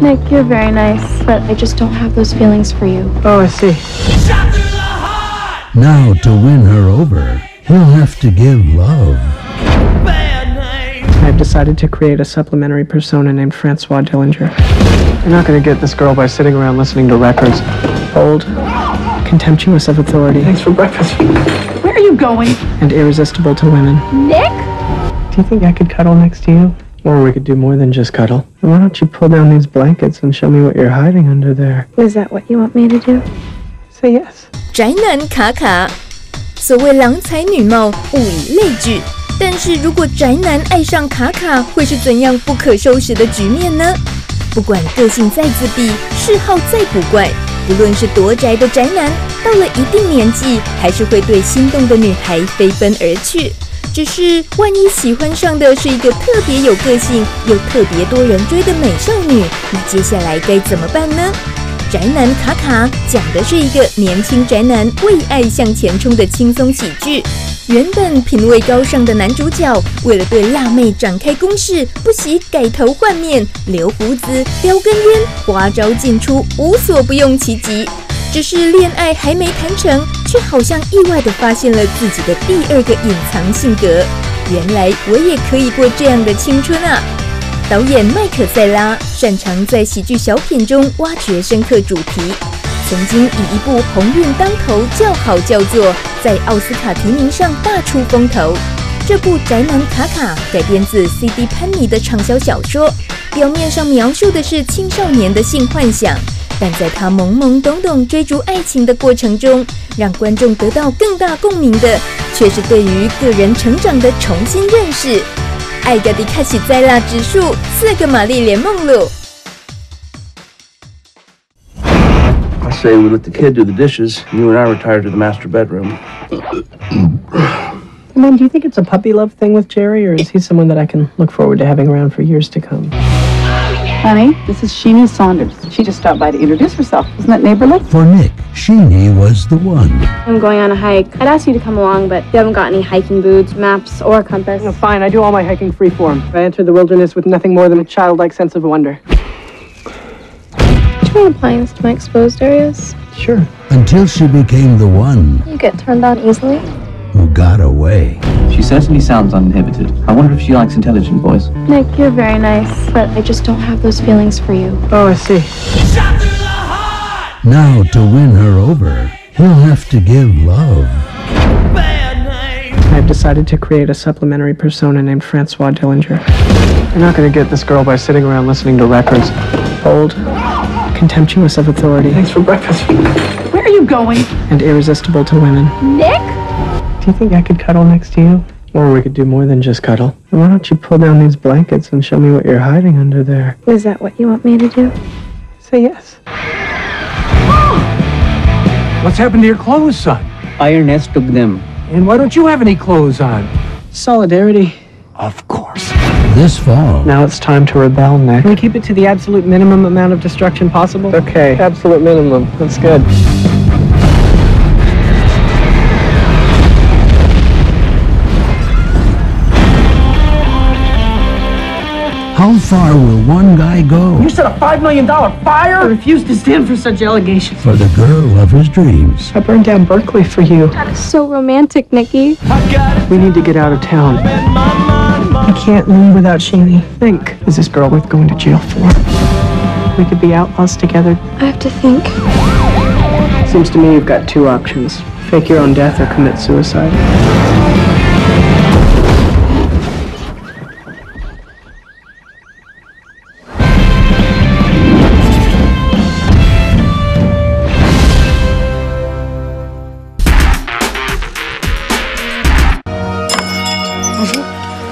Nick, you're very nice, but I just don't have those feelings for you. Oh, I see. Now, to win her over, he'll have to give love. I've decided to create a supplementary persona named Francois Dillinger. You're not going to get this girl by sitting around listening to records. Old, contemptuous of authority. Thanks for breakfast. Where are you going? And irresistible to women. Nick? Do you think I could cuddle next to you? Or we could do more than just cuddle. Why don't you pull down these blankets and show me what you're hiding under there? Is that what you want me to do? Say yes. 宅男卡卡，所谓郎才女貌，物以类聚。但是如果宅男爱上卡卡，会是怎样不可收拾的局面呢？不管个性再自闭，嗜好再古怪，不论是多宅的宅男，到了一定年纪，还是会对心动的女孩飞奔而去。只是万一喜欢上的是一个特别有个性又特别多人追的美少女，那接下来该怎么办呢？宅男卡卡讲的是一个年轻宅男为爱向前冲的轻松喜剧。原本品味高尚的男主角，为了对辣妹展开攻势，不惜改头换面、留胡子、叼根烟，花招尽出，无所不用其极。只是恋爱还没谈成，却好像意外地发现了自己的第二个隐藏性格。原来我也可以过这样的青春啊！导演麦可塞拉擅长在喜剧小品中挖掘深刻主题，曾经以一部鸿运当头叫好叫座，在奥斯卡提名上大出风头。这部《宅男卡卡》改编自 C.D. 潘妮的畅销小说，表面上描述的是青少年的性幻想，但在他懵懵懂懂追逐爱情的过程中，让观众得到更大共鸣的，却是对于个人成长的重新认识。爱个迪卡西在辣指数4个玛丽莲梦露。I say we let the kid do the dishes, and you and I retire to the master bedroom. I mean, do you think it's a puppy love thing with Jerry, or is he someone that I can look forward to having around for years to come? Honey, this is Sheenie Saunders. She just stopped by to introduce herself. Isn't that neighborly? For Nick, Sheenie was the one. I'm going on a hike. I'd ask you to come along, but you haven't got any hiking boots, maps, or a compass. No, fine, I do all my hiking freeform. I enter the wilderness with nothing more than a childlike sense of wonder. Do you want applying this to my exposed areas? Sure. Until she became the one You get turned on easily? who got away. She certainly sounds uninhibited. I wonder if she likes intelligent boys. Nick, you're very nice, but I just don't have those feelings for you. Oh, I see. Now, to win her over, he'll have to give love. I've decided to create a supplementary persona named Francois Dillinger. You're not going to get this girl by sitting around listening to records. Old, contemptuous of authority. Thanks for breakfast. Where are you going? And irresistible to women. Nick? Do you think I could cuddle next to you? Or we could do more than just cuddle. Why don't you pull down these blankets and show me what you're hiding under there? Is that what you want me to do? Say yes. What's happened to your clothes, son? Iron S took them. And why don't you have any clothes on? Solidarity. Of course. This fall, Now it's time to rebel, Nick. Can we keep it to the absolute minimum amount of destruction possible? Okay, absolute minimum. That's good. how far will one guy go You set a $5 million fire? I refuse to stand for such allegations. for the girl of his dreams? I burned down Berkeley for you. That is so romantic, Nicky. We need to get out of town. I can't leave without Sheenie. Think, is this girl worth going to jail for? We could be outlaws together. I have to think. Seems to me you've got two options. Fake your own death or commit suicide.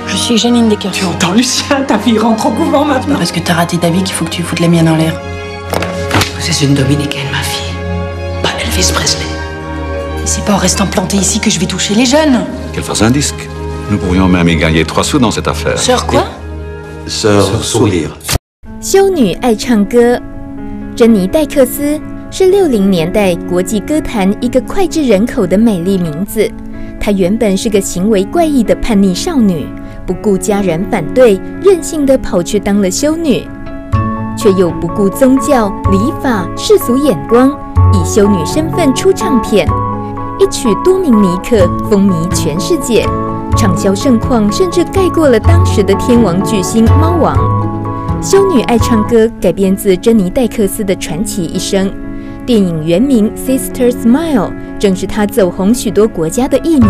Je suis Janine Decker. Tu entends, Lucien? Ta fille rentre au couvent maintenant. Parce que t'as raté ta vie qu'il faut que tu foutes la mienne en l'air. C'est une dominicaine, ma fille. Pas Elvis Presley. C'est pas en restant planté ici que je vais toucher les jeunes. Qu'elle fasse un disque. Nous pourrions même y gagner 3 sous dans cette affaire. Sœur quoi? Sœur Sourire. 修女爱唱歌，珍妮戴克斯是60年代国际歌坛一个脍炙人口的美丽名字。她原本是个行为怪异的叛逆少女，不顾家人反对，任性地跑去当了修女。却又不顾宗教、礼法、世俗眼光，以修女身份出唱片，一曲《多明尼克》风靡全世界，畅销盛况甚至盖过了当时的天王巨星猫王。修女爱唱歌改编自珍妮戴克斯的传奇一生，电影原名《Sister Smile》正是她走红许多国家的艺名。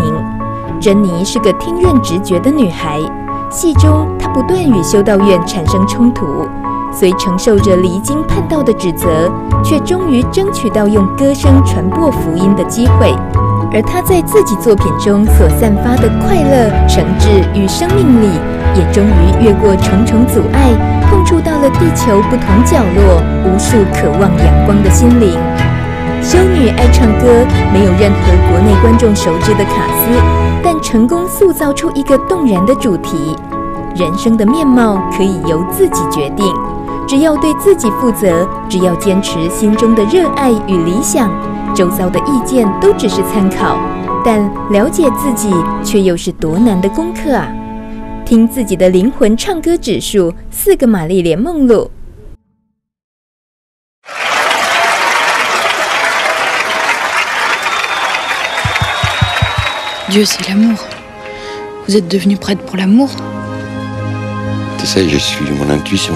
珍妮是个听任直觉的女孩，戏中她不断与修道院产生冲突，虽承受着离经叛道的指责，却终于争取到用歌声传播福音的机会。而她在自己作品中所散发的快乐、诚挚与生命力，也终于越过重重阻碍，碰触到了地球不同角落无数渴望阳光的心灵。修女爱唱歌，没有任何国内观众熟知的卡斯，但成功塑造出一个动人的主题。人生的面貌可以由自己决定，只要对自己负责，只要坚持心中的热爱与理想，周遭的意见都只是参考，但了解自己却又是多难的功课啊！听自己的灵魂唱歌指数，4个玛丽莲梦露。Dieu, c'est l'amour. Vous êtes devenu prêtre pour l'amour? Tu sais, je suis mon intuition,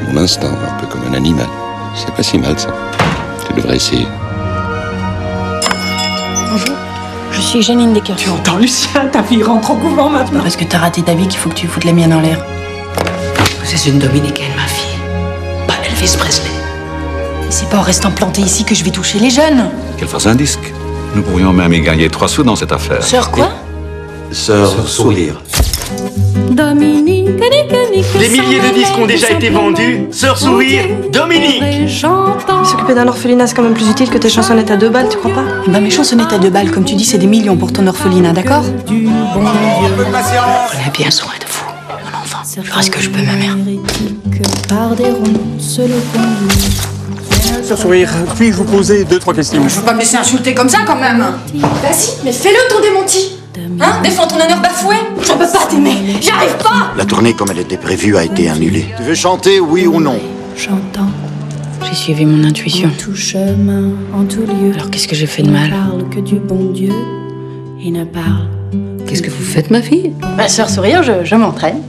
mon instinct, un peu comme un animal. C'est pas si mal, ça. Tu devrais essayer. Bonjour, je suis Janine Decker. Tu entends, Lucien? Ta fille rentre au couvent maintenant. Parce que t'as raté ta vie qu'il faut que tu foutes la mienne en l'air. C'est une dominicaine, ma fille. Pas Elvis Presley. Et c'est pas en restant plantée ici que je vais toucher les jeunes. Qu'elle fasse un disque. Nous pourrions même y gagner 3 sous dans cette affaire. Sœur quoi? Sœur Sourire. Dominique, des milliers de disques ont déjà été vendus. Sœur Sourire, Dominique. S'occuper d'un orphelinat, c'est quand même plus utile que tes chansonnettes à 2 balles, tu crois pas? Bah mes chansonnettes à 2 balles, comme tu dis, c'est des millions pour ton orphelinat, d'accord? Prenez bien soin de vous, mon enfant. Je ferai ce que je peux, ma mère. Sœur Sourire, puis-je vous poser 2-3 questions? Je veux pas me laisser insulter comme ça, quand même. Vas-y, mais fais-le ton démenti. Hein? Défends ton honneur bafoué? Je peux pas t'aimer, j'y arrive pas. La tournée comme elle était prévue a été annulée. Tu veux chanter, oui ou non? J'entends. J'ai suivi mon intuition. En tout chemin, en tout lieu. Alors qu'est-ce que j'ai fait de mal? Il ne parle que du bon Dieu. Il ne parle. Qu'est-ce que vous faites, ma fille? Sœur Sourire, je m'entraîne.